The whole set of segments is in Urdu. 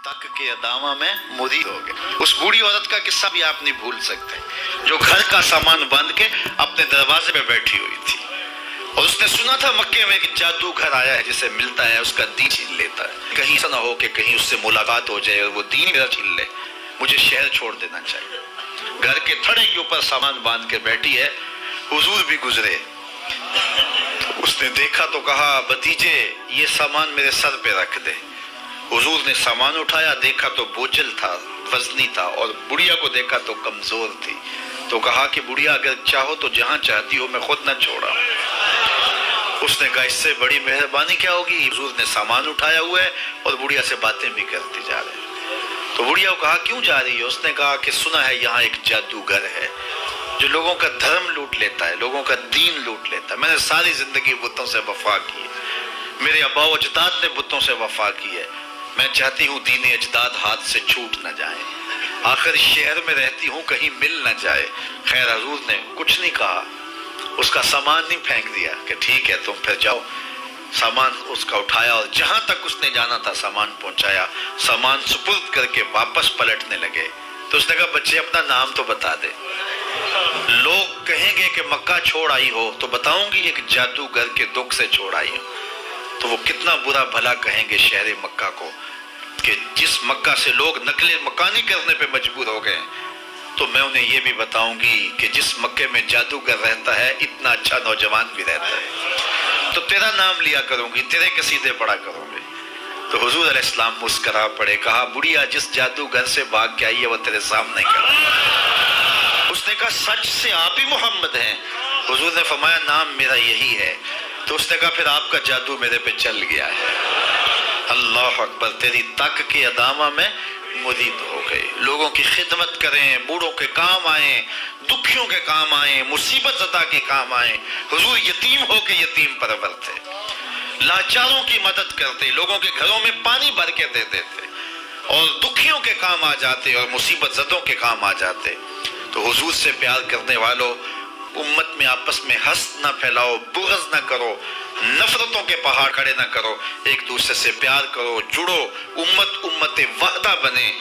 تک کے ادامہ میں مرید ہو گئے۔ اس بوڑھی عورت کا قصہ بھی آپ نہیں بھول سکتے، جو گھر کا سامان باندھ کے اپنے دروازے پہ بیٹھی ہوئی تھی، اور اس نے سنا تھا مکے میں ایک جادوگر آیا ہے جسے ملتا ہے اس کا دین چھین لیتا ہے، کہیں ایسا نہ ہو کہ کہیں اس سے ملاقات ہو جائے اور وہ دین میرا چھین لے، مجھے شہر چھوڑ دینا چاہیے۔ گھر کے تھڑے کے اوپر سامان باندھ کے بیٹھی ہے، حضور بھی گزرے، اس نے دیکھا تو کہا بھتیجے یہ سامان میرے سر پہ رکھ دے۔ حضور نے سامان اٹھایا، دیکھا تو بوجھل تھا، وزنی تھا، اور بڑھیا کو دیکھا تو کمزور تھی، تو کہا کہ بڑھیا اگر چاہو تو جہاں چاہتی ہو میں خود نہ چھوڑا۔ اس نے کہا اس سے بڑی مہربانی کیا ہوگی؟ حضور نے سامان اٹھایا ہوا ہے اور بڑھیا سے باتیں بھی کرتی جا رہے ہیں۔ تو بڑھیا کو کہا کیوں جا رہی ہے؟ اس نے کہا کہ سنا ہے یہاں ایک جادوگر ہے جو لوگوں کا دھرم لوٹ لیتا ہے، لوگوں کا دین لوٹ لیتا ہے۔ میں نے ساری زندگی بتوں سے وفا کی ہے، میرے آباء و اجداد نے بتوں سے وفا کی ہے، میں چاہتی ہوں دین اجداد ہاتھ سے چھوٹ نہ جائیں، آخر شہر میں رہتی ہوں کہیں مل نہ جائے۔ خیر حضور نے کچھ نہیں کہا، اس کا سامان نہیں پھینک دیا کہ ٹھیک ہے تم پھر جاؤ۔ سامان اس کا اٹھایا اور جہاں تک اس نے جانا تھا سامان پہنچایا، سامان سپرد کر کے واپس پلٹنے لگے تو اس نے کہا بچے اپنا نام تو بتا دے، لوگ کہیں گے کہ مکہ چھوڑ آئی ہو تو بتاؤں گی ایک جادوگر کے دکھ سے چھوڑ آئی ہوں، تو وہ کتنا برا بھلا کہیں گے شہر مکہ کو کہ جس مکہ سے لوگ نقل مکانی کرنے پہ مجبور ہو گئے، تو میں انہیں یہ بھی بتاؤں گی کہ جس مکے میں جادوگر رہتا ہے اتنا اچھا نوجوان بھی رہتا ہے، تو تیرا نام لیا کروں گی، تیرے قصیدے پڑھا کروں گی۔ تو حضور علیہ السلام مسکرا پڑے، کہا بڑھیا جس جادوگر سے بھاگ کے آئی ہے وہ تیرے سامنے کھڑا ہے۔ اس نے کہا سچ سے آپ ہی محمد ہیں؟ حضور نے فرمایا نام میرا یہی ہے۔ تو اس نے کہا پھر آپ کا جادو میرے پہ چل گیا ہے۔ اللہ اکبر، تیری تک کے ادامہ میں مرید ہو گئے۔ لوگوں کی خدمت کریں، بوڑھوں کے کام آئیں، دکھیوں کے کام آئیں، مصیبت زدہ کے کام آئیں۔ حضور یتیم ہو کے یتیم پرور تھے، لاچاروں کی مدد کرتے، لوگوں کے گھروں میں پانی بھر کے دیتے تھے، اور دکھیوں کے کام آ جاتے اور مصیبت زدوں کے کام آ جاتے۔ تو حضور سے پیار کرنے والوں، امت میں آپس میں حسد نہ پھیلاؤ، بغض نہ کرو، نفرتوں کے پہاڑ کھڑے نہ کرو، ایک دوسرے سے پیار کرو، جڑو، امت وحدہ بنے،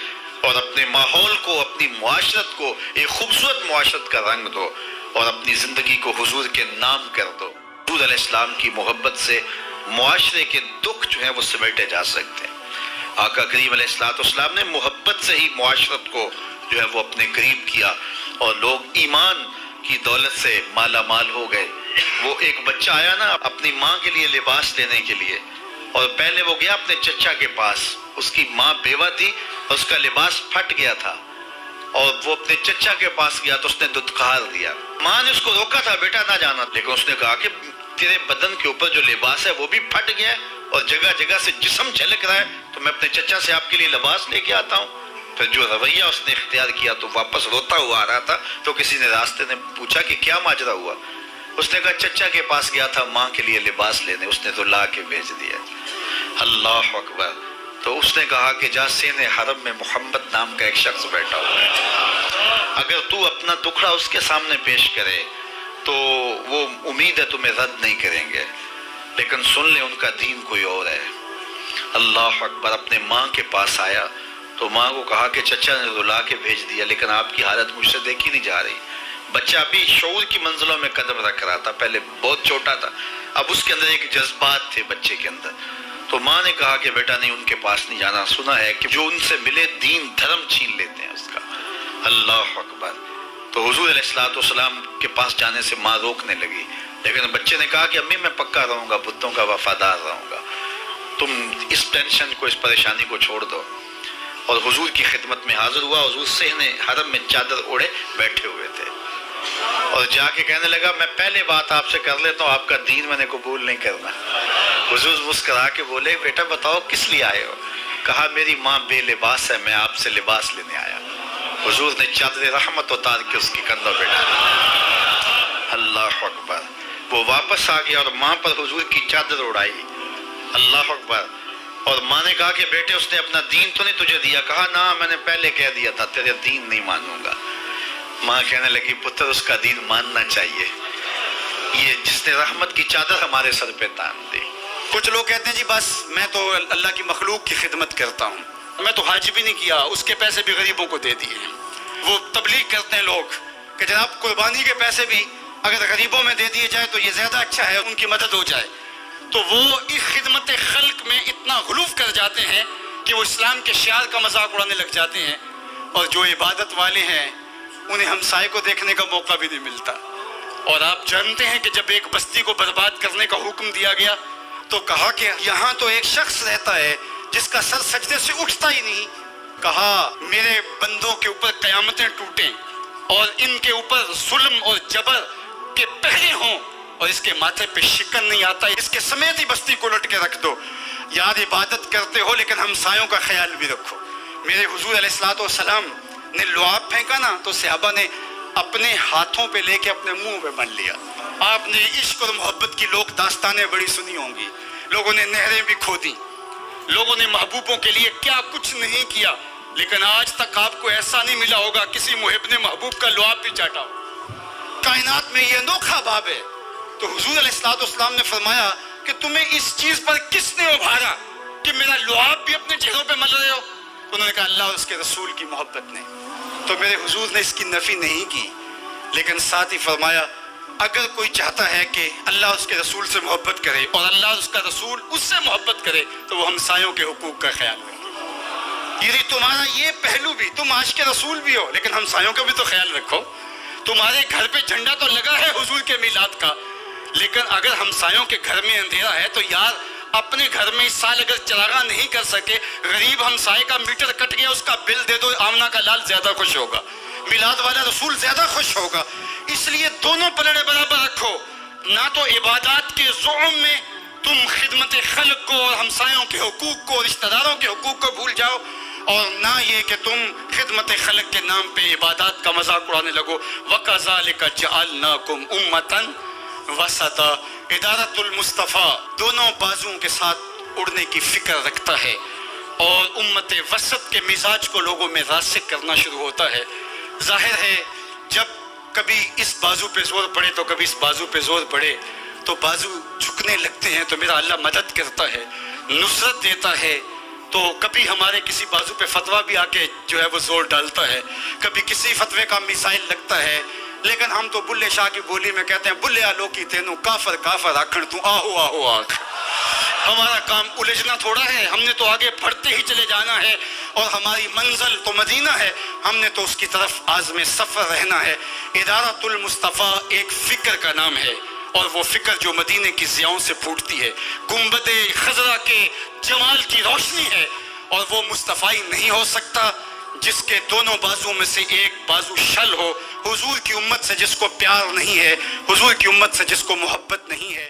اور اپنے ماحول کو، اپنی معاشرت کو ایک خوبصورت معاشرت کا رنگ دو، اور اپنی زندگی کو حضور کے نام کر دو۔ حضور علیہ السلام کی محبت سے معاشرے کے دکھ جو ہیں وہ سمیٹے جا سکتے ہیں۔ آقا کریم علیہ السلام نے محبت سے ہی معاشرت کو جو ہے وہ اپنے قریب کیا، اور لوگ ایمان کی دولت سے مالا مال ہو گئے۔ وہ ایک بچہ آیا نا اپنی ماں کے لیے لباس لینے کے لیے، اور پہلے وہ گیا اپنے چچا کے پاس، اس کی ماں بیوہ تھی اور اس کا لباس پھٹ گیا تھا، اور وہ اپنے چچا کے پاس گیا تو اس نے دھتکار دیا۔ ماں نے اس کو روکا تھا بیٹا نہ جانا، لیکن اس نے کہا کہ تیرے بدن کے اوپر جو لباس ہے وہ بھی پھٹ گیا ہے اور جگہ جگہ سے جسم جھلک رہا ہے، تو میں اپنے چچا سے آپ کے لیے لباس لے کے آتا ہوں۔ پھر جو رویہ اس نے اختیار کیا تو واپس روتا ہوا آ رہا تھا، تو کسی نے راستے نے پوچھا کہ کیا ماجرا ہوا؟ اس نے کہا چچا کے پاس گیا تھا ماں کے لیے لباس لینے، اس نے تو لا کے بھیج دیا۔ اللہ اکبر۔ تو اس نے کہا کہ جہاں سین حرم میں محمد نام کا ایک شخص بیٹھا ہوا ہے، اگر تو اپنا دکھڑا اس کے سامنے پیش کرے تو وہ امید ہے تمہیں رد نہیں کریں گے، لیکن سن لے ان کا دین کوئی اور ہے۔ اللہ اکبر۔ اپنے ماں کے پاس آیا تو ماں کو کہا کہ چچا نے تو لا کے بھیج دیا، لیکن آپ کی حالت مجھ سے دیکھی نہیں جا رہی۔ بچہ ابھی شعور کی منزلوں میں قدم رکھ رہا تھا، پہلے بہت چھوٹا تھا، اب اس کے اندر ایک جذبات تھے بچے کے اندر۔ تو ماں نے کہا کہ بیٹا نہیں ان کے پاس نہیں جانا، سنا ہے کہ جو ان سے ملے دین دھرم چھین لیتے ہیں اس کا۔ اللہ اکبر۔ تو حضور علیہ السلام کے پاس جانے سے ماں روکنے لگی، لیکن بچے نے کہا کہ امی میں پکا رہوں گا، بتوں کا وفادار رہوں گا، تم اس ٹینشن کو، اس پریشانی کو چھوڑ دو۔ اور حضور کی خدمت میں حاضر ہوا۔ حضور صحن حرم میں چادر اوڑھے بیٹھے ہوئے تھے، اور جا کے کہنے لگا میں پہلے بات آپ سے کر لیتا ہوں، آپ کا دین میں نے قبول نہیں کرنا۔ حضور مسکرا کے بولے بیٹا بتاؤ کس لیے آئے ہو؟ کہا میری ماں بے لباس ہے، میں آپ سے لباس لینے آیا۔ حضور نے چادر رحمت اتار کے اس کی کندھوں پہ ڈالی۔ اللہ اکبر۔ وہ واپس آ گیا اور ماں پر حضور کی چادر اڑائی۔ اللہ اکبر۔ اور ماں نے کہا کہ بیٹے اس نے اپنا دین تو نہیں تجھے دیا؟ کہا نہ میں نے پہلے کہہ دیا تھا تیرے دین نہیں مانوں گا۔ ماں کہنے لگی پتر اس کا دین ماننا چاہیے، یہ جس نے رحمت کی چادر ہمارے سر پہ تان دی۔ کچھ لوگ کہتے ہیں جی بس میں تو اللہ کی مخلوق کی خدمت کرتا ہوں، میں تو حج بھی نہیں کیا، اس کے پیسے بھی غریبوں کو دے دیے۔ وہ تبلیغ کرتے ہیں لوگ کہ جناب قربانی کے پیسے بھی اگر غریبوں میں دے دیے جائے تو یہ زیادہ اچھا ہے، ان کی مدد ہو جائے۔ تو وہ اس خدمت خلق میں اتنا غلوف کر جاتے ہیں کہ وہ اسلام کے شعار کا مذاق اڑانے لگ جاتے ہیں، اور جو عبادت والے ہیں انہیں ہمسائے کو دیکھنے کا موقع بھی نہیں ملتا۔ اور آپ جانتے ہیں کہ جب ایک بستی کو برباد کرنے کا حکم دیا گیا تو کہا کہ یہاں تو ایک شخص رہتا ہے جس کا سر سجدے سے اٹھتا ہی نہیں۔ کہا میرے بندوں کے اوپر قیامتیں ٹوٹیں اور ان کے اوپر ظلم اور جبر کے پہرے ہوں اور اس کے ماتھے پہ شکن نہیں آتا، اس کے سمیت ہی بستی کو لٹ کے رکھ دو۔ یار عبادت کرتے ہو لیکن ہمسایوں کا خیال بھی رکھو۔ میرے حضور علیہ الصلوۃ والسلام نے لعاب پھینکا نا تو صحابہ نے اپنے ہاتھوں پہ لے کے اپنے منہ پہ بن لیا۔ آپ نے عشق اور محبت کی لوک داستانیں بڑی سنی ہوں گی، لوگوں نے نہریں بھی کھو دی، لوگوں نے محبوبوں کے لیے کیا کچھ نہیں کیا، لیکن آج تک آپ کو ایسا نہیں ملا ہوگا کسی محب نے محبوب کا لعاب بھی چاٹا ہو۔ کائنات میں یہ انوکھا باب ہے۔ تو حضور علیہ الصلوۃ والسلام نے فرمایا کہ تمہیں اس چیز پر کس نے ابھارا کہ میرا لعاب بھی اپنے چہروں پہ مل رہے ہو؟ انہوں نے کہا اللہ اور اس کے رسول کی محبت نے۔ تو میرے حضور نے اس کی نفی نہیں کی، لیکن ساتھ ہی فرمایا اگر کوئی چاہتا ہے کہ اللہ اس کے رسول سے محبت کرے اور اللہ اس کا رسول اس سے محبت کرے تو وہ ہمسایوں کے حقوق کا خیال رکھے۔ یعنی تمہارا یہ پہلو بھی، تم عاشق کے رسول بھی ہو لیکن ہمسایوں کا بھی تو خیال رکھو۔ تمہارے گھر پہ جھنڈا تو لگا ہے حضور کے میلاد کا، لیکن اگر ہمسایوں کے گھر میں اندھیرا ہے تو یار اپنے گھر میں اس سال اگر چراغاں نہیں کر سکے، غریب ہمسائے کا میٹر کٹ گیا اس کا بل دے دو، آمنہ کا لال زیادہ خوش ہوگا، میلاد والا رسول زیادہ خوش ہوگا۔ اس لیے دونوں پلڑے برابر رکھو، نہ تو عبادات کے زعم میں تم خدمت خلق کو اور ہمسایوں کے حقوق کو، رشتہ داروں کے حقوق کو بھول جاؤ، اور نہ یہ کہ تم خدمت خلق کے نام پہ عبادات کا مذاق اڑانے لگو۔ وَكَذَلِكَ جَعَلْنَاكُمْ أُمَّةً وَسَطًا۔ ادارت المصطفیٰ دونوں بازوں کے ساتھ اڑنے کی فکر رکھتا ہے، اور امت وسط کے مزاج کو لوگوں میں راسخ کرنا شروع ہوتا ہے۔ ظاہر ہے جب کبھی اس بازو پہ زور پڑے تو کبھی اس بازو پہ زور پڑے تو بازو جھکنے لگتے ہیں، تو میرا اللہ مدد کرتا ہے، نصرت دیتا ہے۔ تو کبھی ہمارے کسی بازو پہ فتویٰ بھی آ کے جو ہے وہ زور ڈالتا ہے، کبھی کسی فتوے کا میسائل لگتا ہے، لیکن ہم تو بلے شاہ کی بولی میں کہتے ہیں بلیا لوکی تینوں کافر کافر آکھن تو آہو آہو آکھ۔ ہمارا کام الجھنا تھوڑا ہے، ہم نے تو آگے بڑھتے ہی چلے جانا ہے، اور ہماری منزل تو مدینہ ہے، ہم نے تو اس کی طرف عازم سفر رہنا ہے۔ ادارت المصطفیٰ ایک فکر کا نام ہے، اور وہ فکر جو مدینے کی ضیاؤں سے پھوٹتی ہے، گنبد خضرا کے جمال کی روشنی ہے، اور وہ مصطفی نہیں ہو سکتا جس کے دونوں بازو میں سے ایک بازو شل ہو۔ حضور کی امت سے جس کو پیار نہیں ہے، حضور کی امت سے جس کو محبت نہیں ہے،